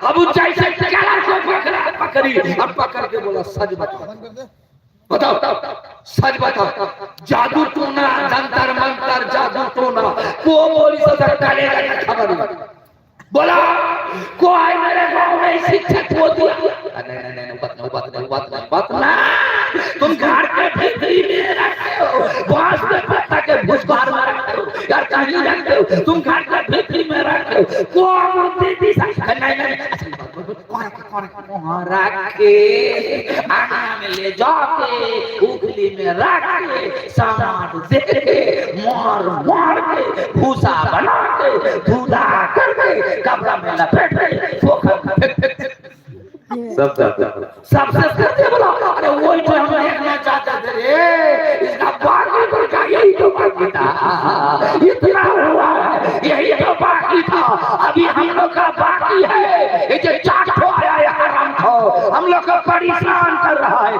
अबू जैसे कलर को पकड़ी और पकड़ के बोला सच बताओ सच बताओ, जादू टोना जंतर मंतर जादू टोना को बोली सदा करेगा खबर बोला कोई मेरे गांव में शिक्षक को दिया। नहीं बात ना तुम घर के भीतरी में रखते हो, बांस में पत्ता के भूसबार में रखते हो यार, कहीं रखते हो तुम घर के भीतरी में रखते हो को दीदी नहीं वहां रख के आगे में ले जाके उखली में रख के सामान दे के मार के भूसा बना के धुला करके कपड़ा में लपेट के सबसे करते बोला अरे वही तो हम देखना चाहते थे रे, इसका बाकी तो क्या यही तो बाकी था, इतना हुआ है यही तो बाकी था, अभी हम लोग का बाकी है ये जो चाट हो आया है हराम खो हम लोग को परेशान कर रहा है।